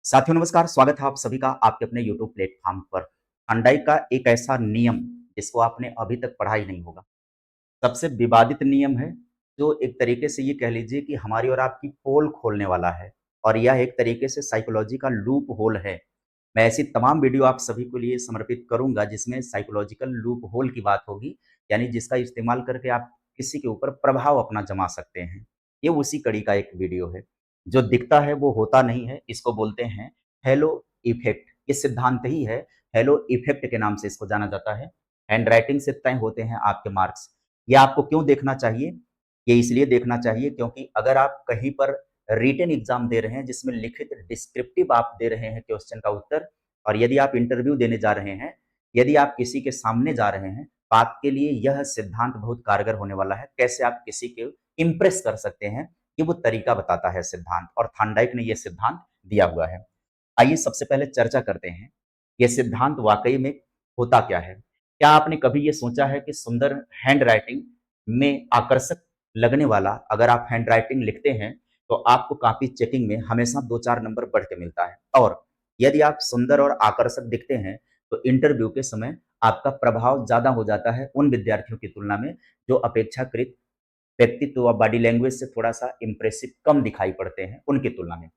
साथियों नमस्कार, स्वागत है आप सभी का आपके अपने यूट्यूब प्लेटफ़ॉर्म पर। थॉर्नडाइक का एक ऐसा नियम जिसको आपने अभी तक पढ़ा ही नहीं होगा। सबसे विवादित नियम है, जो एक तरीके से ये कह लीजिए कि हमारी और आपकी पोल खोलने वाला है और यह एक तरीके से साइकोलॉजी का लूप होल है। मैं ऐसी तमाम वीडियो आप सभी के लिए समर्पित करूँगा जिसमें साइकोलॉजिकल लूप होल की बात होगी, यानी जिसका इस्तेमाल करके आप किसी के ऊपर प्रभाव अपना जमा सकते हैं। ये उसी कड़ी का एक वीडियो है। जो दिखता है वो होता नहीं है, इसको बोलते हैं हेलो इफ़ेक्ट। ये सिद्धांत ही है, हेलो इफ़ेक्ट के नाम से इसको जाना जाता है। हैंडराइटिंग से तय होते हैं आपके मार्क्स। ये आपको क्यों देखना चाहिए? ये इसलिए देखना चाहिए क्योंकि अगर आप कहीं पर रिटन एग्ज़ाम दे रहे हैं जिसमें लिखित डिस्क्रिप्टिव आप दे रहे हैं क्वेश्चन का उत्तर और यदि आप इंटरव्यू देने जा रहे हैं, यदि आप किसी के सामने जा रहे हैं, तो आपके लिए यह सिद्धांत बहुत कारगर होने वाला है। कैसे आप किसी को इम्प्रेस कर सकते हैं, ये वो तरीका बताता है सिद्धांत और थॉर्नडाइक ने ये सिद्धांत दिया हुआ है। आइए सबसे पहले चर्चा करते हैं, ये सिद्धांत वाक़ई में होता क्या है? क्या आपने कभी ये सोचा है कि सुंदर हैंडराइटिंग में आकर्षक लगने वाला अगर आप हैंडराइटिंग लिखते हैं, तो आपको कॉपी चेकिंग में हमेशा 2-4 नंबर बढ़ के मिलता है और यदि आप सुंदर और आकर्षक दिखते हैं, तो इंटरव्यू के समय आपका प्रभाव ज़्यादा हो जाता है उन विद्यार्थियों की तुलना में, जो अपेक्षाकृत व्यक्तित्व व बॉडी लैंग्वेज से थोड़ा-सा इम्प्रेसिव कम दिखाई पड़ते हैं, उनकी तुलना में।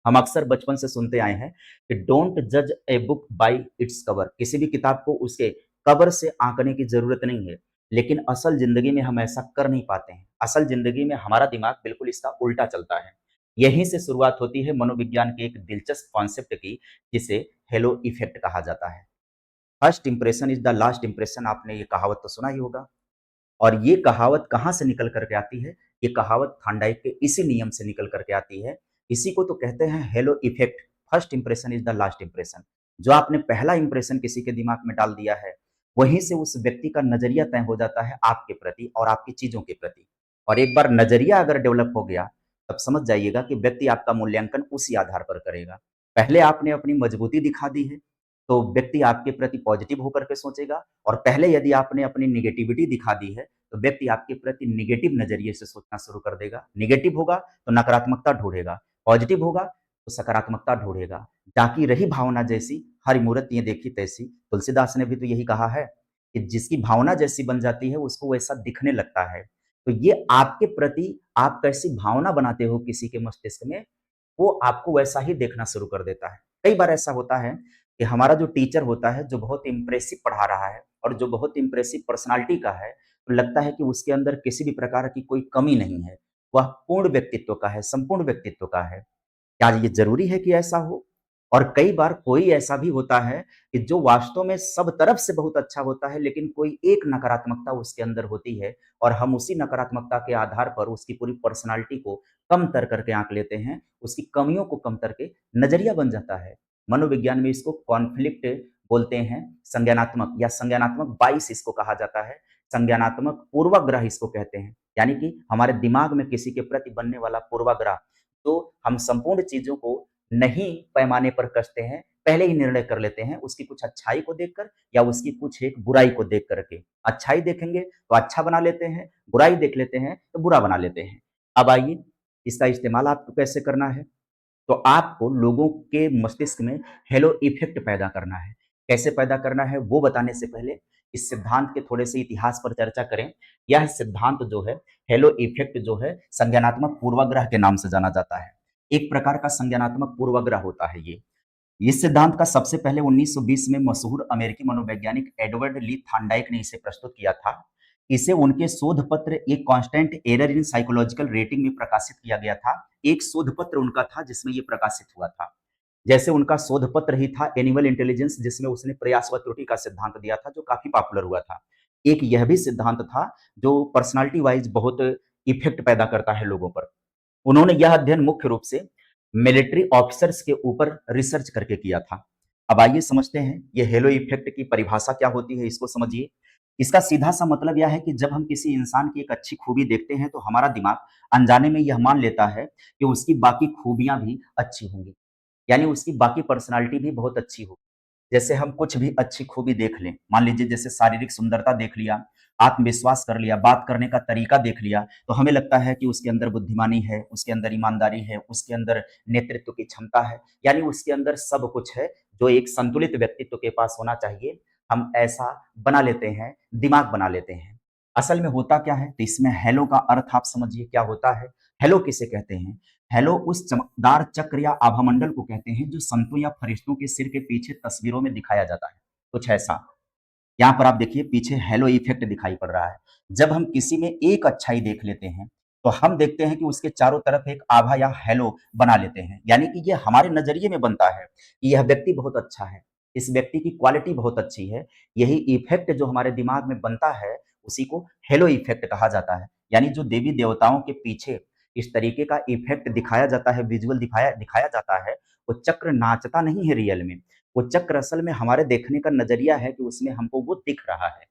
हम अक्सर बचपन से सुनते आए हैं कि डोंट जज a book by its cover. किसी भी किताब को उसके कवर से आंकने की जरूरत नहीं है, लेकिन असल जिंदगी में हम ऐसा कर नहीं पाते हैं। असल जिंदगी में हमारा दिमाग बिल्कुल इसका उल्टा चलता है। यहीं से शुरुआत होती है मनोविज्ञान के एक दिलचस्प कॉन्सेप्ट की, जिसे हेलो इफेक्ट कहा जाता है। First impression is the last impression, आपने ये कहावत तो सुना ही होगा। और ये कहावत कहाँ से निकल कर के आती है? ये कहावत थॉर्नडाइक के इसी नियम से निकल कर के आती है। इसी को तो कहते हैं hello effect, first impression is the last impression. जो आपने पहला इंप्रेशन किसी के दिमाग में डाल दिया है, वहीं से उस व्यक्ति का नज़रिया तय हो जाता है आपके प्रति और आपकी चीज़ों के प्रति। और एक बार नज़रिया अगर डेवलप हो गया, तब समझ जाइएगा कि व्यक्ति आपका मूल्यांकन उसी आधार पर करेगा। पहले आपने अपनी मजबूती दिखा दी है, तो व्यक्ति आपके प्रति पॉजिटिव होकर के सोचेगा और पहले यदि आपने अपनी नेगेटिविटी दिखा दी है, तो व्यक्ति आपके प्रति नेगेटिव नज़रिए से सोचना शुरू कर देगा। नेगेटिव होगा तो नकारात्मकता ढूँढेगा, पॉजिटिव होगा तो सकारात्मकता ढूँढेगा। जाकी रही भावना जैसी, हरि मूरत ये देखी तैसी। तुलसीदास ने भी तो यही कहा है कि जिसकी भावना जैसी बन जाती है, उसको वैसा दिखने लगता है। तो ये आपके प्रति आप कैसी भावना बनाते हो किसी के मस्तिष्क में, वो आपको वैसा ही देखना शुरू कर देता है। कई बार ऐसा होता है कि हमारा जो टीचर होता है, जो बहुत इम्प्रेसिव पढ़ा रहा है और जो बहुत इम्प्रेसिव पर्सनैलिटी का है, तो लगता है कि उसके अंदर किसी भी प्रकार की कोई कमी नहीं है। वह पूर्ण व्यक्तित्व का है, संपूर्ण व्यक्तित्व का है। क्या ये ज़रूरी है कि ऐसा हो? और कई बार कोई ऐसा भी होता है कि जो वास्तव में सब तरफ से बहुत अच्छा होता है, लेकिन कोई एक नकारात्मकता उसके अंदर होती है और हम उसी नकारात्मकता के आधार पर उसकी पूरी पर्सनैलिटी को कमतर करके आँक लेते हैं, उसकी कमियों को कमतर के नज़रिया बन जाता है। मनोविज्ञान में इसको कॉन्फ्लिक्ट बोलते हैं, संज्ञानात्मक या संज्ञानात्मक बाइस इसको कहा जाता है। संज्ञानात्मक पूर्वाग्रह इसको कहते हैं। यानी कि हमारे दिमाग में किसी के प्रति बनने वाला पूर्वाग्रह, तो हम संपूर्ण चीज़ों को नहीं पैमाने पर कसते हैं, पहले ही निर्णय कर लेते हैं उसकी कुछ अच्छाई को देखकर या उसकी कुछ एक बुराई को देख कर के। अच्छाई देखेंगे तो अच्छा बना लेते हैं, बुराई देख लेते हैं तो बुरा बना लेते हैं। अब आइए, इसका इस्तेमाल आपको कैसे करना है? तो आपको लोगों के मस्तिष्क में हेलो इफ़ेक्ट पैदा करना है। कैसे पैदा करना है वो बताने से पहले इस सिद्धांत के थोड़े से इतिहास पर चर्चा करें। यह सिद्धांत जो है, हेलो इफ़ेक्ट जो है, संज्ञानात्मक पूर्वाग्रह के नाम से जाना जाता है। एक प्रकार का संज्ञानात्मक पूर्वाग्रह होता है ये। इस सिद्धांत का सबसे पहले 1920 में मशहूर अमेरिकी मनोवैज्ञानिक एडवर्ड ली थॉर्नडाइक ने इसे प्रस्तुत किया था। इसे उनके शोध पत्र a constant error in psychological rating में प्रकाशित किया गया था। एक शोध पत्र उनका था जिसमें ये प्रकाशित हुआ था। जैसे उनका शोध पत्र ही था एनिमल इंटेलिजेंस, जिसमें उसने प्रयास व त्रुटि का सिद्धांत दिया था जो काफी पॉपुलर हुआ था। एक यह भी सिद्धांत था जो पर्सनालिटी वाइज बहुत इफेक्ट पैदा करता है लोगों पर। उन्होंने यह अध्ययन मुख्य रूप से मिलिट्री ऑफिसर्स के ऊपर रिसर्च करके किया था। अब आइए समझते हैं ये हेलो इफेक्ट की परिभाषा क्या होती है, इसको समझिए। इसका सीधा सा मतलब यह है कि जब हम किसी इंसान की एक अच्छी खूबी देखते हैं तो हमारा दिमाग अनजाने में यह मान लेता है कि उसकी बाकी खूबियां भी अच्छी होंगी, यानी उसकी बाकी पर्सनालिटी भी बहुत अच्छी हो। जैसे हम कुछ भी अच्छी खूबी देख लें, मान लीजिए जैसे शारीरिक सुंदरता देख लिया, आत्मविश्वास कर लिया, बात करने का तरीका देख लिया, तो हमें लगता है कि उसके अंदर बुद्धिमानी है, उसके अंदर ईमानदारी है, उसके अंदर नेतृत्व की क्षमता है, यानी उसके अंदर सब कुछ है, जो एक संतुलित व्यक्तित्व के पास होना चाहिए। हम ऐसा बना लेते हैं, दिमाग बना लेते हैं। असल में होता क्या है? तो इसमें हेलो का अर्थ आप समझिए क्या होता है? हेलो किसे कहते हैं? हेलो उस चमकदार चक्र या आभामंडल को कहते हैं जो संतों या फरिश्तों के सिर के पीछे तस्वीरों में दिखाया जाता है। कुछ ऐसा। यहाँ पर आप देखिए पीछे हेलो इफेक्ट दिखाई पड़ रहा है। जब हम किसी में एक अच्छाई देख लेते हैं, तो हम देखते हैं कि उसके चारों तरफ एक आभा या हेलो बना लेते हैं। यानी कि ये हमारे नज़रिए में बनता है कि यह व्यक्ति बहुत अच्छा है, इस व्यक्ति की क्वालिटी बहुत अच्छी है। यही इफेक्ट जो हमारे दिमाग में बनता है, उसी को हेलो इफेक्ट कहा जाता है। यानी जो देवी-देवताओं के पीछे इस तरीके का इफेक्ट दिखाया जाता है, विजुअल दिखाया दिखाया जाता है, वो चक्र नाचता नहीं है रियल में। वो चक्र असल में हमारे देखने का नज़रिया है कि उसमें हमको वो दिख रहा है।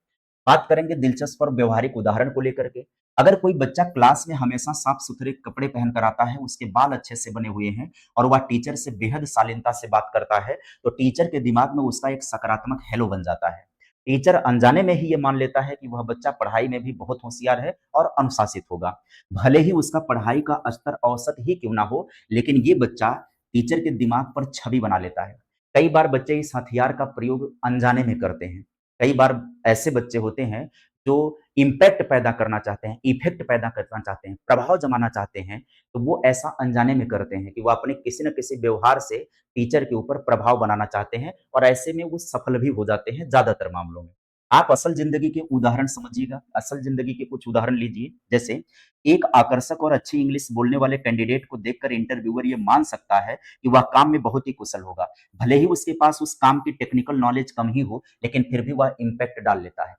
बात करेंगे दिलचस्प और व्यवहारिक उदाहरण को लेकर के। अगर कोई बच्चा क्लास में हमेशा साफ-सुथरे कपड़े पहन कर आता है, उसके बाल अच्छे से बने हुए हैं और वह टीचर से बेहद शालीनता से बात करता है, तो टीचर के दिमाग में उसका एक सकारात्मक हेलो बन जाता है। टीचर अनजाने में ही ये मान लेता है कि वह बच्चा पढ़ाई में भी बहुत होशियार है और अनुशासित होगा। भले ही उसका पढ़ाई का स्तर औसत ही क्यों ना हो, लेकिन ये बच्चा टीचर के दिमाग पर छवि बना लेता है। कई बार बच्चे इस हथियार का प्रयोग अनजाने में करते हैं। कई बार ऐसे बच्चे होते हैं जो इम्पैक्ट पैदा करना चाहते हैं, इफ़ेक्ट पैदा करना चाहते हैं, प्रभाव जमाना चाहते हैं, तो वो ऐसा अनजाने में करते हैं कि वो अपने किसी न किसी व्यवहार से टीचर के ऊपर प्रभाव बनाना चाहते हैं और ऐसे में वो सफल भी हो जाते हैं ज़्यादातर मामलों में। आप असल ज़िंदगी के उदाहरण समझिएगा, असल ज़िंदगी के कुछ उदाहरण लीजिए, जैसे एक आकर्षक और अच्छी इंग्लिश बोलने वाले कैंडिडेट को देखकर इंटरव्यूअर ये मान सकता है कि वह काम में बहुत ही कुशल होगा। भले ही उसके पास उस काम की टेक्निकल नॉलेज कम ही हो, लेकिन फिर भी वह इम्पैक्ट डाल लेता है।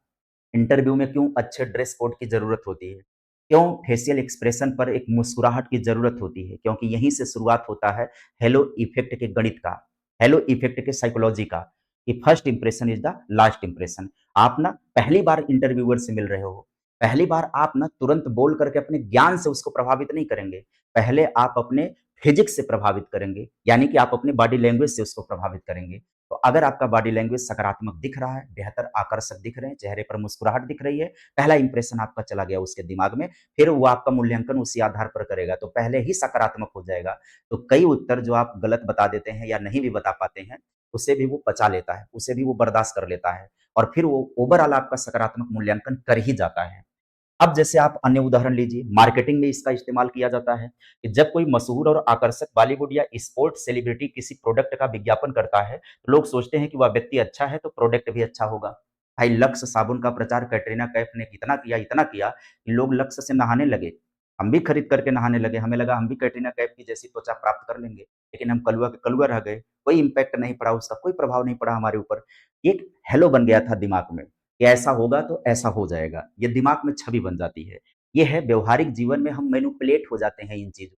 इंटरव्यू में क्यों अच्छे ड्रेस कोड की ज़रूरत होती है? क्यों फेशियल एक्सप्रेशन पर एक मुस्कुराहट की ज़रूरत होती है? क्योंकि यहीं से शुरुआत होता है हेलो इफ़ेक्ट के गणित का, हेलो इफ़ेक्ट के साइकोलॉजी का, कि first impression is the last impression. आप ना पहली बार इंटरव्यूअर से मिल रहे हो, पहली बार आप ना तुरंत बोल करके अपने ज्ञान से उसको प्रभावित नहीं करेंगे। पहले आप अपने फिज़िक्स से प्रभावित करेंगे, यानी कि आप अपने बॉडी लैंग्वेज से उसको प्रभावित करेंगे। तो अगर आपका बॉडी लैंग्वेज सकारात्मक दिख रहा है, बेहतर आकर्षक दिख रहे हैं, चेहरे पर मुस्कुराहट दिख रही है, पहला इंप्रेशन आपका चला गया उसके दिमाग में, फिर वो आपका मूल्यांकन उसी आधार पर करेगा, तो पहले ही सकारात्मक हो जाएगा। तो कई उत्तर जो आप गलत बता देते हैं या नहीं भी बता पाते हैं, उसे भी वो पचा लेता है, उसे भी वो बर्दाश्त कर लेता है और फिर वो ओवरऑल आपका सकारात्मक मूल्यांकन कर ही जाता है। अब जैसे आप अन्य उदाहरण लीजिए, मार्केटिंग में इसका इस्तेमाल किया जाता है कि जब कोई मशहूर और आकर्षक बॉलीवुड या स्पोर्ट सेलिब्रिटी किसी प्रोडक्ट का विज्ञापन करता है, तो लोग सोचते हैं कि वह व्यक्ति अच्छा है, तो प्रोडक्ट भी अच्छा होगा। भाई लक्स साबुन का प्रचार कैटरीना कैफ ने इतना किया कि लोग लक्स से नहाने लगे। हम भी खरीद करके नहाने लगे, हमें लगा हम भी कैटरीना कैफ की जैसी त्वचा प्राप्त कर लेंगे, लेकिन हम कलुआ के कलुआ रह गए। कोई इम्पैक्ट नहीं पड़ा उसका, कोई प्रभाव नहीं पड़ा हमारे ऊपर। एक हेलो बन गया था दिमाग में। कि ऐसा होगा तो ऐसा हो जाएगा। ये दिमाग में छवि बन जाती है। ये है व्यवहारिक जीवन में हम मैनिपुलेट हो जाते हैं इन चीज़ों।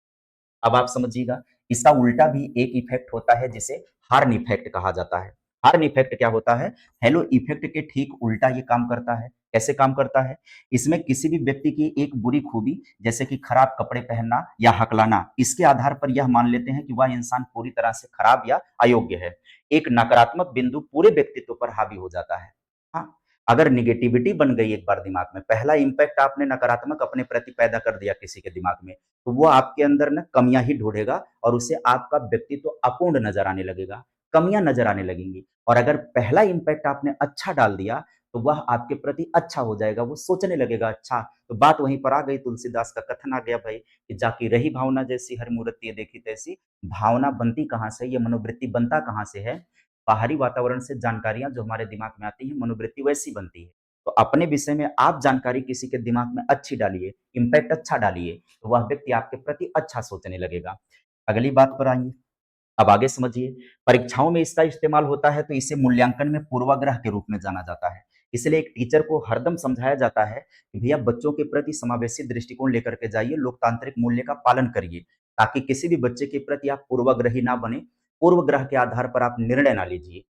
अब आप समझिएगा, इसका उल्टा भी एक इफ़ेक्ट होता है जिसे हार्न इफ़ेक्ट कहा जाता है। हार्न इफ़ेक्ट क्या होता है? हेलो इफ़ेक्ट के ठीक उल्टा ये काम करता है। कैसे काम करता है? इसमें किसी भी व्यक्ति की एक बुरी खूबी जैसे कि खराब कपड़े पहनना या हकलाना, इसके आधार पर यह मान लेते हैं कि वह इंसान पूरी तरह से खराब या अयोग्य है। एक नकारात्मक बिंदु पूरे व्यक्तित्व पर हावी हो जाता है। हाँ, अगर नेगेटिविटी बन गई एक बार दिमाग में, पहला इम्पैक्ट आपने नकारात्मक अपने प्रति पैदा कर दिया किसी के दिमाग में, तो वो आपके अंदर ना कमियाँ ही ढूँढेगा और उसे आपका व्यक्तित्व अपूर्ण नज़र आने लगेगा, कमियाँ नज़र आने लगेंगी। और अगर पहला इम्पैक्ट आपने अच्छा डाल दिया, तो वह आपके प्रति अच्छा हो जाएगा, वो सोचने लगेगा अच्छा, तो बात वहीं पर आ गई, तुलसीदास का कथन आ गया भाई कि जाकी रही भावना जैसी हर मूरत ये देखी तैसी, भावना बनती कहाँ से, ये मनोवृत्ति बनता कहाँ से है? बाहरी वातावरण से जानकारियाँ जो हमारे दिमाग में आती हैं, मनोवृत्ति वैसी बनती है। तो अपने विषय में आप जानकारी किसी के दिमाग में अच्छी डालिए, इम्पैक्ट अच्छा डालिए, तो वह व्यक्ति आपके प्रति अच्छा सोचने लगेगा। अगली बात पर आइए, अब आगे समझिए, परीक्षाओं में इसका इस्तेमाल होता है तो इसे मूल्यांकन में पूर्वाग्रह के रूप में जाना जाता है। इसलिए एक टीचर को हरदम समझाया जाता है कि भैया बच्चों के प्रति समावेशी दृष्टिकोण लेकर के जाइए, लोकतांत्रिक मूल्य का पालन करिए, ताकि किसी भी बच्चे के प्रति आप पूर्वाग्रही ना बने, पूर्वग्रह के आधार पर आप निर्णय ना लीजिए।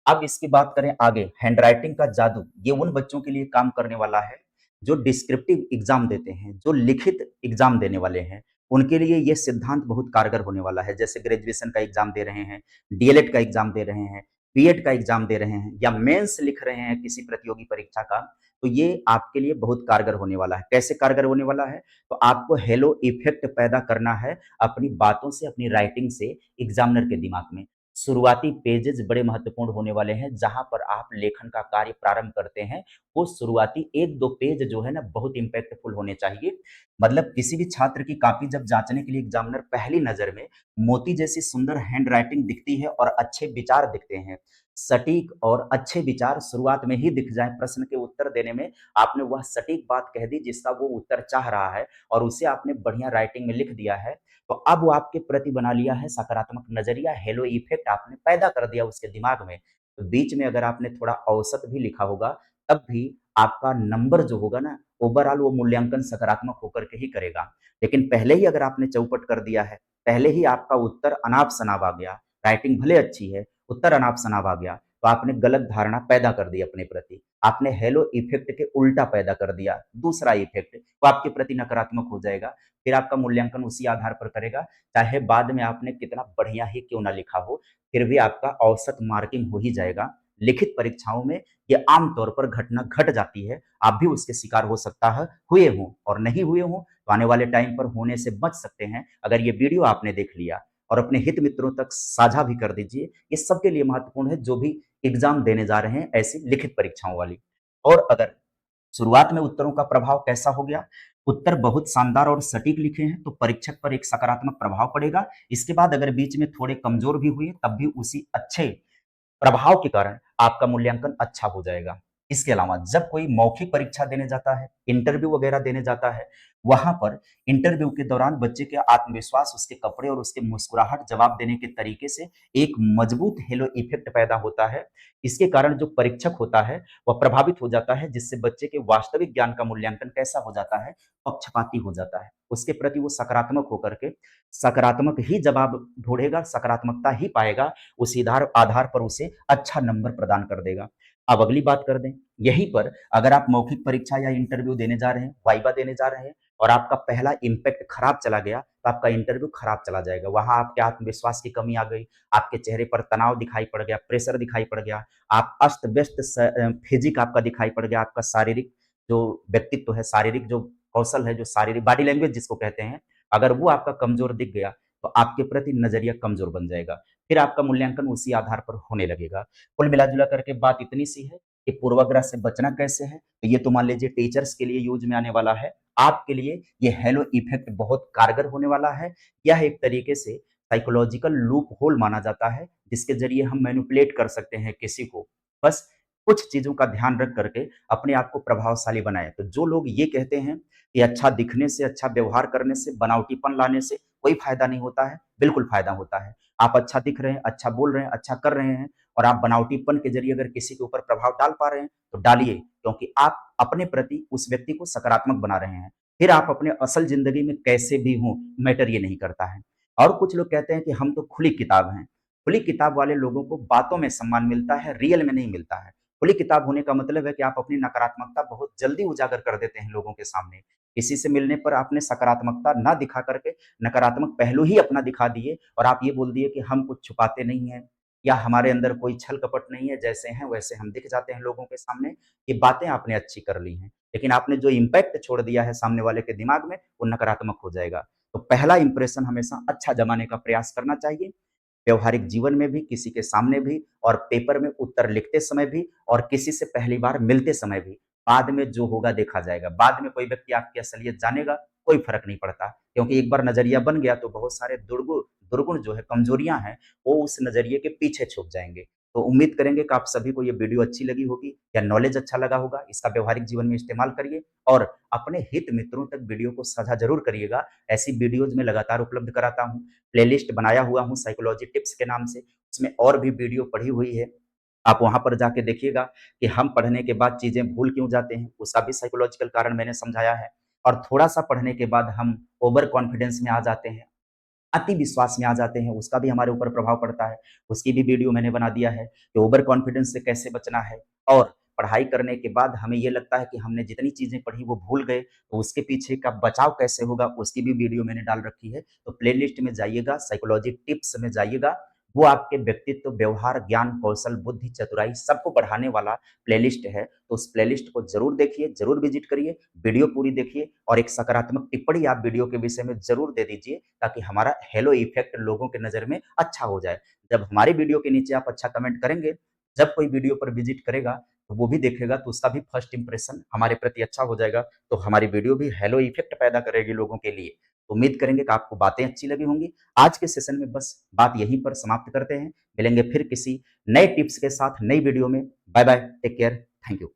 अब इसकी बात करें आगे, हैंडराइटिंग का जादू, ये उन बच्चों के लिए काम करने वाला है, जो डिस्क्रिप्टिव एग्ज़ाम देते हैं, जो लिखित एग्ज़ाम देने वाले हैं। उनके लिए ये सिद्धांत बहुत कारगर होने वाला है। जैसे ग्रेजुएशन का एग्ज़ाम दे रहे हैं, डीएलएड का एग्ज़ाम दे रहे हैं, बीएड का एग्ज़ाम दे रहे हैं या मेंस लिख रहे हैं किसी प्रतियोगी परीक्षा का, तो ये आपके लिए बहुत कारगर होने वाला है। कैसे कारगर होने वाला है? तो आपको हेलो इफ़ेक्ट पैदा करना है अपनी बातों से, अपनी राइटिंग से एग्ज़ामिनर के दिमाग में। शुरुआती पेजेज़ बड़े महत्वपूर्ण होने वाले हैं, जहाँ पर आप लेखन का कार्य प्रारंभ करते हैं, वो शुरुआती 1-2 पेज जो है ना बहुत इम्पैक्टफुल होने चाहिए। मतलब किसी भी छात्र की कॉपी जब जाँचने के लिए एग्ज़ामिनर पहली नज़र में मोती जैसी सुंदर हैंडराइटिंग दिखती है और अच्छे विचार दिखते हैं। सटीक और अच्छे विचार शुरुआत में ही दिख जाएँ प्रश्न के उत्तर देने में, आपने वह सटीक बात कह दी जिसका वो उत्तर चाह रहा है और उसे आपने बढ़िया राइटिंग में लिख दिया है, तो अब वो आपके प्रति बना लिया है सकारात्मक नज़रिया, हेलो इफ़ेक्ट आपने पैदा कर दिया उसके दिमाग में। तो बीच में अगर आपने थोड़ा औसत भी लिखा होगा, तब भी आपका नंबर जो होगा ना, ओवरऑल वो मूल्यांकन सकारात्मक होकर के ही करेगा। लेकिन पहले ही अगर आपने चौपट कर दिया है, पहले ही आपका उत्तर अनाप-शनाप आ गया, राइटिंग भले अच्छी है, उत्तर अनाप-शनाप आ गया, तो आपने गलत धारणा पैदा कर दी अपने प्रति। आपने हेलो इफ़ेक्ट के उल्टा पैदा कर दिया, दूसरा इफ़ेक्ट, वो आपके प्रति नकारात्मक हो जाएगा। फिर आपका मूल्यांकन उसी आधार पर करेगा, चाहे बाद में आपने कितना बढ़िया ही क्यों ना लिखा हो, फिर भी आपका औसत मार्किंग हो ही जाएगा। लिखित परीक्षाओं में ये आम तौर पर घटना घट जाती है, आप भी उसके शिकार हो सकता है, हुए हों और नहीं हुए हों, तो आने वाले टाइम पर होने से बच सकते हैं, अगर ये वीडियो आपने देख लिया और अपने हित मित्रों तक साझा भी कर दीजिए। ये सबके लिए महत्वपूर्ण है, जो भी एग्ज़ाम देने जा रहे हैं, ऐसी लिखित परीक्षाओं वाली। और अगर शुरुआत में उत्तरों का प्रभाव कैसा हो गया? उत्तर बहुत शानदार और सटीक लिखे हैं, तो परीक्षक पर एक सकारात्मक प्रभाव पड़ेगा। इसके बाद अगर बीच में थोड़े कमज़ोर भी हुए, तब भी उसी अच्छे प्रभाव के कारण आपका मूल्यांकन अच्छा हो जाएगा। इसके अलावा जब कोई मौखिक परीक्षा देने जाता है, इंटरव्यू वगैरह देने जाता है, वहाँ पर इंटरव्यू के दौरान बच्चे के आत्मविश्वास, उसके कपड़े और उसकी मुस्कुराहट, जवाब देने के तरीके से एक मजबूत हेलो इफ़ेक्ट पैदा होता है। इसके कारण जो परीक्षक होता है, वह प्रभावित हो जाता है, जिससे बच्चे के वास्तविक ज्ञान का मूल्यांकन कैसा हो जाता है? पक्षपाती हो जाता है। उसके प्रति वो सकारात्मक होकर के सकारात्मक ही जवाब ढूँढेगा, सकारात्मकता ही पाएगा, उसी आधार पर उसे अच्छा नंबर प्रदान कर देगा। अब अगली बात कर दें, यहीं पर अगर आप मौखिक परीक्षा या इंटरव्यू देने जा रहे हैं, वाइवा देने जा रहे हैं और आपका पहला इम्पैक्ट खराब चला गया, तो आपका इंटरव्यू खराब चला जाएगा। वहाँ आपके आत्मविश्वास की कमी आ गई, आपके चेहरे पर तनाव दिखाई पड़ गया, प्रेशर दिखाई पड़ गया, आप अस्त-व्यस्त फिज़िक आपका दिखाई पड़ गया, आपका शारीरिक जो व्यक्तित्व है, शारीरिक जो कौशल है, जो शारीरिक बॉडी लैंग्वेज जिसको कहते हैं, अगर वो आपका कमज़ोर दिख गया, तो आपके प्रति नज़रिया कमज़ोर बन जाएगा। फिर आपका मूल्यांकन उसी आधार पर होने लगेगा। कुल मिला-जुला करके बात इतनी सी है कि पूर्वाग्रह से बचना कैसे है? तो ये तो मान लीजिए टीचर्स के लिए यूज़ में आने वाला है। आपके लिए ये हेलो इफ़ेक्ट बहुत कारगर होने वाला है। यह एक तरीके से साइकोलॉजिकल लूप होल माना जाता है, जिसके ज़रिए हम मैनिपुलेट कर सकते हैं किसी को। बस कुछ चीज़ों का ध्यान रख कर के अपने आप को प्रभावशाली बनाएँ। तो जो लोग ये कहते हैं कि अच्छा दिखने से, अच्छा व्यवहार करने से, बनावटीपन लाने से कोई फ़ायदा नहीं होता है, बिल्कुल फ़ायदा होता है। आप अच्छा दिख रहे हैं, अच्छा बोल रहे हैं, अच्छा कर रहे हैं और आप बनावटीपन के ज़रिए अगर किसी के ऊपर प्रभाव डाल पा रहे हैं, तो डालिए, क्योंकि आप अपने प्रति उस व्यक्ति को सकारात्मक बना रहे हैं। फिर आप अपने असल ज़िंदगी में कैसे भी हों, मैटर ये नहीं करता है। और कुछ लोग कहते हैं कि हम तो खुली किताब हैं। खुली किताब वाले लोगों को बातों में सम्मान मिलता है, रियल में नहीं मिलता है। खुली किताब होने का मतलब है कि आप अपनी नकारात्मकता बहुत जल्दी उजागर कर देते हैं लोगों के सामने। किसी से मिलने पर आपने सकारात्मकता ना दिखा करके नकारात्मक पहलू ही अपना दिखा दिए और आप ये बोल दिए कि हम कुछ छुपाते नहीं हैं या हमारे अंदर कोई छल कपट नहीं है, जैसे हैं वैसे हम दिख जाते हैं लोगों के सामने। ये बातें आपने अच्छी कर ली हैं, लेकिन आपने जो इम्पैक्ट छोड़ दिया है सामने वाले के दिमाग में, वो नकारात्मक हो जाएगा। तो पहला इंप्रेशन हमेशा अच्छा जमाने का प्रयास करना चाहिए, व्यवहारिक जीवन में भी, किसी के सामने भी और पेपर में उत्तर लिखते समय भी और किसी से पहली बार मिलते समय भी। बाद में जो होगा देखा जाएगा। बाद में कोई व्यक्ति आपकी असलियत जानेगा, कोई फ़र्क नहीं पड़ता, क्योंकि एक बार नज़रिया बन गया तो बहुत सारे दुर्गुण जो है, कमज़ोरियाँ हैं, वो उस नज़रिए के पीछे छुप जाएँगे। तो उम्मीद करेंगे कि आप सभी को ये वीडियो अच्छी लगी होगी या नॉलेज अच्छा लगा होगा। इसका व्यावहारिक जीवन में इस्तेमाल करिए और अपने हित मित्रों तक वीडियो को साझा ज़रूर करिएगा। ऐसी वीडियोज़ मैं लगातार उपलब्ध कराता हूँ। प्लेलिस्ट बनाया हुआ हूँ साइकोलॉजी टिप्स के नाम से, उसमें और भी वीडियो पड़ी हुई है। आप वहाँ पर जाके देखिएगा कि हम पढ़ने के बाद चीज़ें भूल क्यों जाते हैं, उसका भी साइकोलॉजिकल कारण मैंने समझाया है। और थोड़ा-सा पढ़ने के बाद हम ओवर कॉन्फिडेंस में आ जाते हैं, अति विश्वास में आ जाते हैं, उसका भी हमारे ऊपर प्रभाव पड़ता है। उसकी भी वीडियो मैंने बना दिया है कि ओवर कॉन्फिडेंस से कैसे बचना है और पढ़ाई करने के बाद हमें ये लगता है कि हमने जितनी चीज़ें पढ़ी वो भूल गए, तो उसके पीछे का बचाव कैसे होगा, उसकी भी वीडियो मैंने डाल रखी है। तो प्लेलिस्ट में जाइएगा, साइकोलॉजी टिप्स में जाइएगा, वो आपके व्यक्तित्व, व्यवहार, ज्ञान, कौशल, बुद्धि, चतुराई सबको बढ़ाने वाला प्लेलिस्ट है। तो उस प्लेलिस्ट को ज़रूर देखिए, ज़रूर विज़िट करिए, वीडियो पूरी देखिए और एक सकारात्मक टिप्पणी आप वीडियो के विषय में ज़रूर दे दीजिए ताकि हमारा हेलो इफ़ेक्ट लोगों के नज़र में अच्छा हो जाए। जब हमारी वीडियो के नीचे आप अच्छा कमेंट करेंगे, जब कोई वीडियो पर विज़िट करेगा, तो वो भी देखेगा तो उसका भी फर्स्ट इंप्रेशन हमारे प्रति अच्छा हो जाएगा, तो हमारी वीडियो भी हेलो इफ़ेक्ट पैदा करेगी लोगों के लिए। तो उम्मीद करेंगे कि आपको बातें अच्छी लगी होंगी। आज के सेशन में बस बात यहीं पर समाप्त करते हैं। मिलेंगे फिर किसी नए टिप्स के साथ नई वीडियो में। Bye bye, take care, thank you.